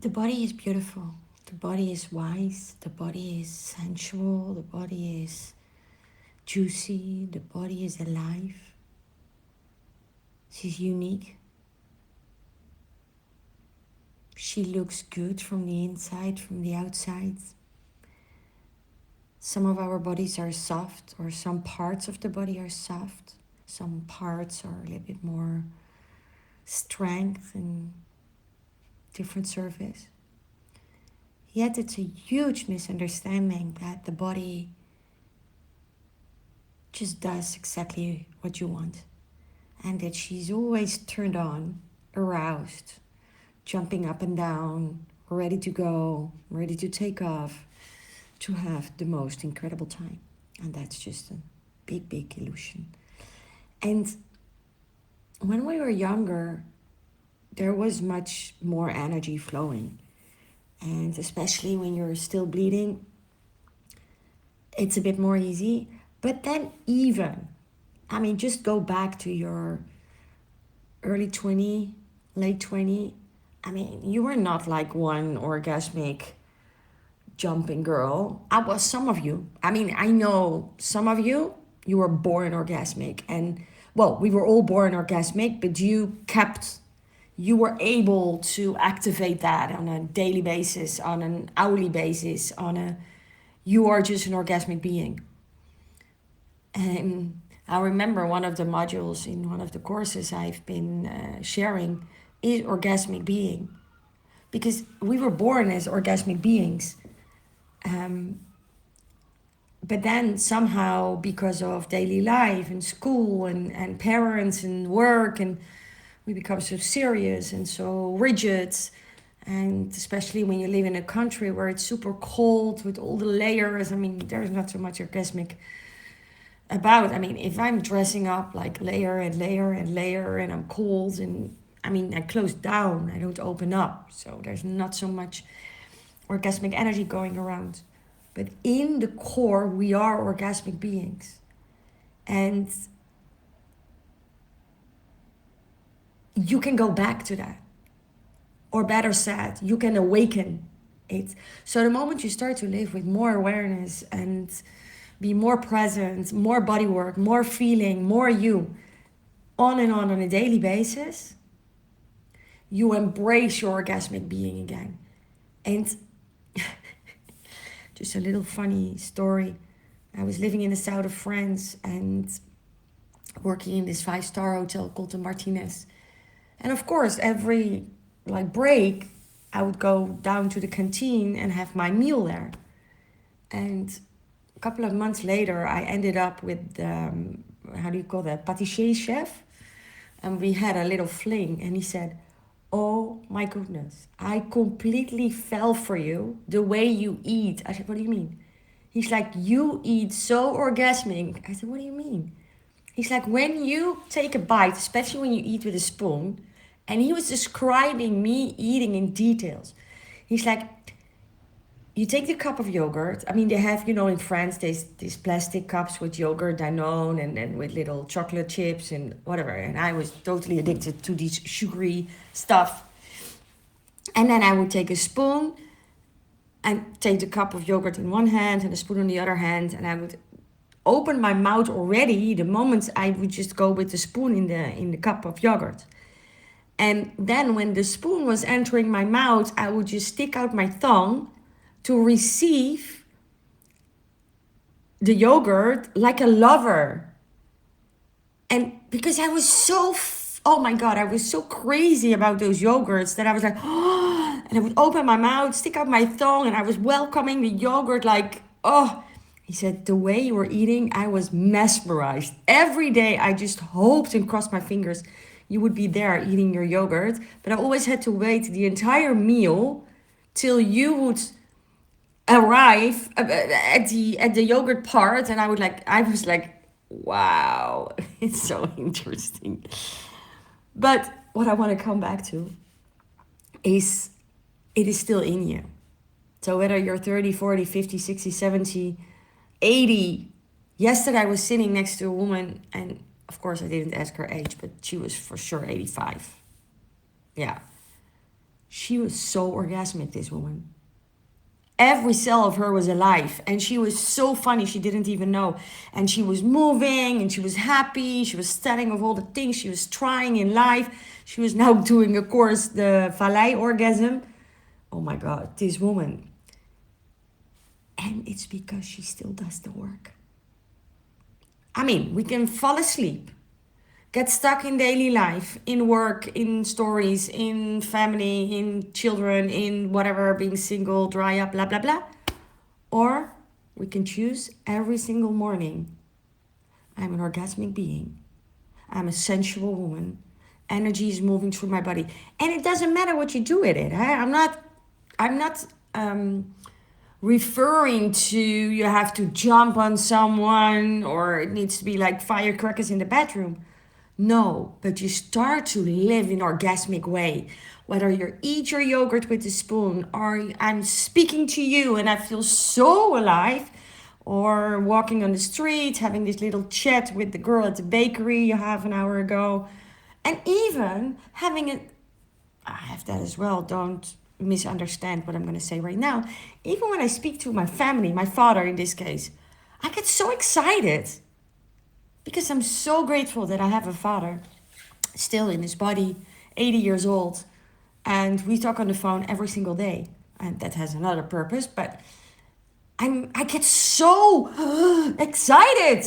The body is beautiful. The body is wise. The body is sensual. The body is juicy. The body is alive. She's unique. She looks good from the inside, from the outside. Some of our bodies are soft, or some parts of the body are soft. Some parts are a little bit more strength and different surface. Yet it's a huge misunderstanding that the body just does exactly what you want, and that she's always turned on, aroused, jumping up and down, ready to go, ready to take off, to have the most incredible time. And that's just a big, big illusion. And when we were younger, there was much more energy flowing. And especially when you're still bleeding, it's a bit more easy. But then just go back to your early 20, late 20. You were not like one orgasmic jumping girl. I was some of you. I know some of you, you were born orgasmic. And, well, we were all born orgasmic, but you were able to activate that on a daily basis, on an hourly basis, you are just an orgasmic being. And I remember one of the modules in one of the courses I've been sharing is orgasmic being. Because we were born as orgasmic beings. But then somehow, because of daily life and school and parents and work, and we become so serious and so rigid. And especially when you live in a country where it's super cold with all the layers, there's not so much orgasmic about. If I'm dressing up like layer and layer and layer and I'm cold, and I close down, I don't open up. So there's not so much orgasmic energy going around. But in the core, we are orgasmic beings. And you can go back to that. Or better said, you can awaken it. So the moment you start to live with more awareness and be more present, more body work, more feeling, more you, on a daily basis, you embrace your orgasmic being again. And just a little funny story. I was living in the south of France and working in this 5-star hotel called the Martinez. And of course, every break, I would go down to the canteen and have my meal there. And a couple of months later, I ended up with, pâtissier chef. And we had a little fling. And he said, "Oh my goodness, I completely fell for you, the way you eat." I said, "What do you mean?" He's like, "You eat so orgasmic." I said, "What do you mean?" He's like, "When you take a bite, especially when you eat with a spoon," and he was describing me eating in details. He's like, "You take the cup of yogurt." They have, in France, these plastic cups with yogurt, Danone, and with little chocolate chips and whatever. And I was totally addicted to these sugary stuff. And then I would take a spoon and take the cup of yogurt in one hand and a spoon in the other hand. And I would open my mouth already the moment I would just go with the spoon in the cup of yogurt. And then when the spoon was entering my mouth, I would just stick out my tongue to receive the yogurt like a lover. And because I was oh my God, I was so crazy about those yogurts that I was like, oh, and I would open my mouth, stick out my tongue, and I was welcoming the yogurt like, oh. He said, the way you were eating, I was mesmerized. Every day, I just hoped and crossed my fingers you would be there eating your yogurt. But I always had to wait the entire meal till you would arrive at the yogurt part, and I was like, wow, it's so interesting. But what I want to come back to is it is still in you. So whether you're 30, 40, 50, 60, 70, 80. Yesterday I was sitting next to a woman, and of course I didn't ask her age, but she was for sure 85. Yeah. She was so orgasmic, this woman. Every cell of her was alive, and she was so funny, she didn't even know. And she was moving, and she was happy. She was telling of all the things she was trying in life. She was now doing, of course, the Valais orgasm. Oh my God, this woman. And it's because she still does the work. I mean, we can fall asleep, get stuck in daily life, in work, in stories, in family, in children, in whatever, being single, dry up, blah, blah, blah. Or we can choose every single morning. I'm an orgasmic being. I'm a sensual woman. Energy is moving through my body. And it doesn't matter what you do with it. I'm not referring to you have to jump on someone or it needs to be like firecrackers in the bedroom. No, but you start to live in orgasmic way. Whether you eat your yogurt with a spoon or I'm speaking to you and I feel so alive, or walking on the street, having this little chat with the girl at the bakery half an hour ago, and even having a, I have that as well, don't misunderstand what I'm going to say right now. Even when I speak to my family, my father in this case, I get so excited because I'm so grateful that I have a father still in his body, 80 years old, and we talk on the phone every single day. And that has another purpose, but I get so excited.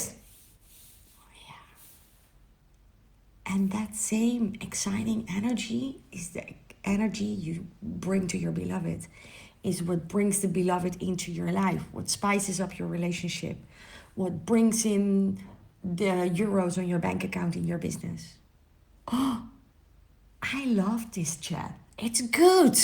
And that same exciting energy is the energy you bring to your beloved, is what brings the beloved into your life, what spices up your relationship, what brings in the euros on your bank account in your business. Oh, I love this chat. It's good.